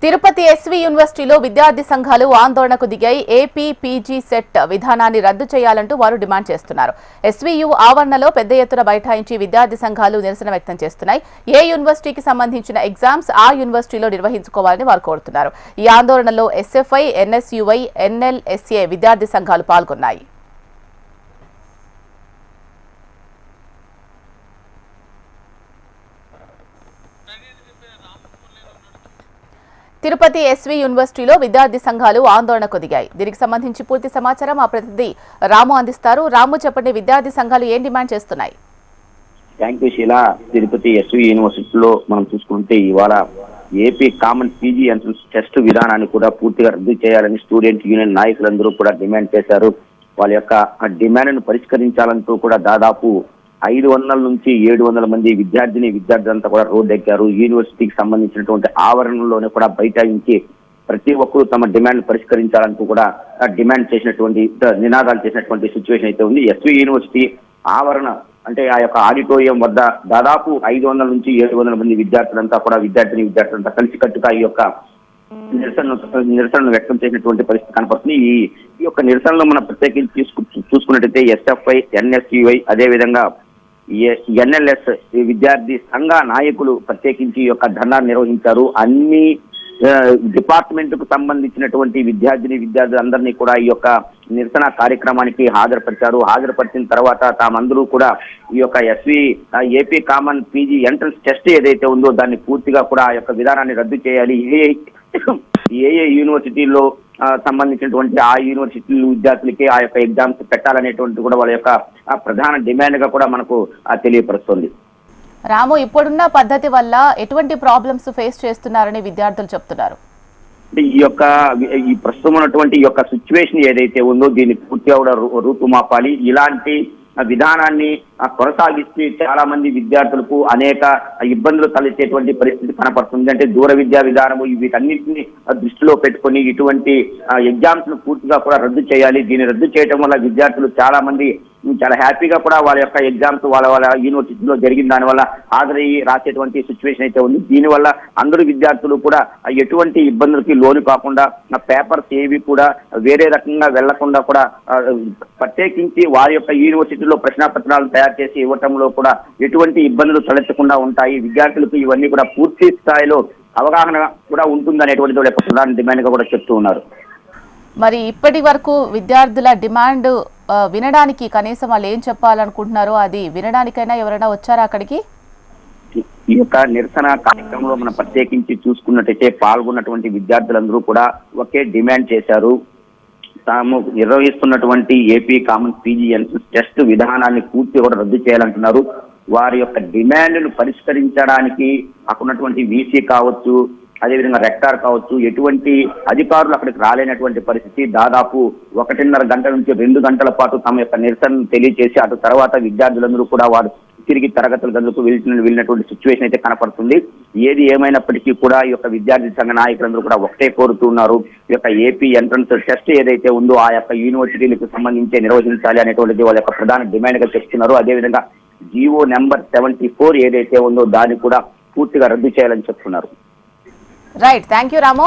తిరుపతి ఎస్వి యూనివర్సిటీలో విద్యార్థి సంఘాలు ఆందోళనకు దిగాయి. ఏపీ పీజీ సెట్ విధానాన్ని రద్దు చేయాలంటూ వారు డిమాండ్ చేస్తున్నారు. ఎస్వీయూ ఆవరణలో పెద్ద ఎత్తున బైఠాయించి విద్యార్థి సంఘాలు నిరసన వ్యక్తం చేస్తున్నాయి. ఏ యూనివర్సిటీకి సంబంధించిన ఎగ్జామ్స్ ఆ యూనివర్సిటీలో నిర్వహించుకోవాలని వారు కోరుతున్నారు. ఈ ఆందోళనలో ఎస్ఎఫ్ఐ, ఎన్ఎస్యుఐ, ఎన్ఎల్ఎస్ఏ విద్యార్థి సంఘాలు పాల్గొన్నాయి. తిరుపతి ఎస్వి యూనివర్సిటీలో విద్యార్థి సంఘాలు ఆందోళనకు దిగాయి. దీనికి సంబంధించి పూర్తి సమాచారం మా ప్రతినిధి రాము అందిస్తారు. రాము, చెప్పండి, విద్యార్థి సంఘాలు ఏం డిమాండ్ చేస్తున్నాయి? Thank you Sheela. తిరుపతి ఎస్వి యూనివర్సిటీలో మనం చూసుకుంటే ఇవాళ AP common PG entrance test విధానాన్ని కూడా పూర్తిగా రద్దు చేయాలని స్టూడెంట్ యూనియన్ నాయకులందరూ కూడా డిమాండ్ చేశారు. వాళ్ళ యొక్క డిమాండ్ను పరిష్కరించాలంటూ కూడా దాదాపు 500 నుంచి 700 మంది విద్యార్థులంతా కూడా రోడ్డు ఎక్కారు. యూనివర్సిటీకి సంబంధించినటువంటి ఆవరణలోనే కూడా బైఠాయించి ప్రతి ఒక్కరూ తమ డిమాండ్ పరిష్కరించాలంటూ కూడా డిమాండ్ చేసినటువంటి నినాదాలు చేసినటువంటి సిచ్యువేషన్ అయితే ఉంది. ఎస్వి యూనివర్సిటీ ఆవరణ అంటే ఆ యొక్క ఆడిటోరియం వద్ద దాదాపు 500 నుంచి 700 మంది విద్యార్థులంతా కలిసికట్టుగా ఈ యొక్క నిరసనను వ్యక్తం చేసినటువంటి పరిస్థితి కనపడుతుంది. ఈ యొక్క నిరసనలో మనం ప్రత్యేకించి చూసుకున్నట్టయితే ఎస్ఎఫ్ఐ, ఎన్ఎస్యుఐ, అదేవిధంగా ఎన్ఎల్ఎస్ విద్యార్థి సంఘ నాయకులు ప్రత్యేకించి ఈ యొక్క ధర్నా నిర్వహించారు. అన్ని డిపార్ట్మెంట్ కు సంబంధించినటువంటి విద్యార్థులందరినీ కూడా ఈ యొక్క నిరసన కార్యక్రమానికి హాజరుపరిచిన తర్వాత తామందరూ కూడా ఈ యొక్క AP common PG entrance test ఏదైతే ఉందో దాన్ని పూర్తిగా కూడా ఆ యొక్క విధానాన్ని రద్దు చేయాలి. ఏ యూనివర్సిటీలో సంబంధించినటువంటి ఆ యూనివర్సిటీ విద్యార్థులకి ఆ యొక్క ఎగ్జామ్స్ పెట్టాలనేటువంటి కూడా వాళ్ళ యొక్క ప్రధాన డిమాండ్ గా కూడా మనకు తెలియపరుస్తుంది. రాము, ఇప్పుడున్న పద్ధతి వల్ల ఎటువంటి ప్రాబ్లమ్స్ ఫేస్ చేస్తున్నారని విద్యార్థులు చెప్తున్నారు? ఈ ప్రస్తుతం ఉన్నటువంటి ఈ యొక్క సిచ్యువేషన్ ఏదైతే ఉందో దీన్ని పూర్తిగా కూడా రూపుమాపాలి. ఇలాంటి విధానాన్ని కొనసాగిస్తే చాలా మంది విద్యార్థులకు అనేక ఇబ్బందులు తలెత్తేటువంటి పరిస్థితి కనపడుతుంది. అంటే దూర విద్యా విధానము వీటన్నింటినీ దృష్టిలో పెట్టుకొని ఇటువంటి ఎగ్జామ్స్ ను పూర్తిగా కూడా రద్దు చేయాలి. దీన్ని రద్దు చేయడం వల్ల విద్యార్థులు చాలా మంది చాలా హ్యాపీగా కూడా వాళ్ళ యొక్క ఎగ్జామ్స్ వాళ్ళ యూనివర్సిటీలో జరిగిన దానివల్ల హాజరయ్యి రాసేటువంటి సిచ్యువేషన్ అయితే ఉంది. దీనివల్ల అందరూ విద్యార్థులు కూడా ఎటువంటి ఇబ్బందులకి లోను కాకుండా పేపర్స్ ఏవి కూడా వేరే రకంగా వెళ్లకుండా కూడా ప్రత్యేకించి వారి యొక్క యూనివర్సిటీలో ప్రశ్నాపత్రాలు తయారు చేసి ఇవ్వటంలో కూడా ఎటువంటి ఇబ్బందులు తలెత్తకుండా ఉంటాయి. విద్యార్థులకు ఇవన్నీ కూడా పూర్తి స్థాయిలో అవగాహన కూడా ఉంటుందనేటువంటి ప్రధాన డిమాండ్ గా కూడా చెప్తూ ఉన్నారు. మరి ఇప్పటి వరకు విద్యార్థుల డిమాండ్ వినడానికి కనీసం వాళ్ళు ఏం చెప్పాలనుకుంటున్నారో అది వినడానికైనా ఎవరైనా వచ్చారా అక్కడికి? ఈ యొక్క నిరసన కార్యక్రమంలో మనం ప్రత్యేకించి చూసుకున్నట్టయితే పాల్గొన్నటువంటి విద్యార్థులందరూ కూడా ఒకే డిమాండ్ చేశారు. తాము నిర్వహిస్తున్నటువంటి AP common PG entrance test విధానాన్ని పూర్తిగా కూడా రద్దు చేయాలంటున్నారు. వారి యొక్క డిమాండ్ను పరిష్కరించడానికి అక్కడున్నటువంటి వీసీ కావచ్చు, అదేవిధంగా రెక్టార్ కావచ్చు, ఎటువంటి అధికారులు అక్కడికి రాలేనటువంటి పరిస్థితి. దాదాపు 1.5 గంటల నుంచి 2 గంటల పాటు తమ యొక్క నిరసనను తెలియజేసి అటు తర్వాత విద్యార్థులందరూ కూడా వారు తిరిగి తరగతుల గదులకు వెళ్ళినటువంటి సిచ్యువేషన్ అయితే కనపడుతుంది. ఏది ఏమైనప్పటికీ కూడా ఈ యొక్క విద్యార్థి సంఘ నాయకులందరూ కూడా ఒకటే కోరుతున్నారు. ఈ యొక్క ఏపీ ఎంట్రన్స్ టెస్ట్ ఏదైతే ఉందో ఆ యొక్క యూనివర్సిటీలకు సంబంధించి నిర్వహించాలి అనేటువంటిది వాళ్ళ యొక్క ప్రధాన డిమాండ్ గా చెప్తున్నారు. అదేవిధంగా జీవో నెంబర్ 74 ఏదైతే ఉందో దాన్ని కూడా పూర్తిగా రద్దు చేయాలని చెప్తున్నారు. Right, thank you Ramu.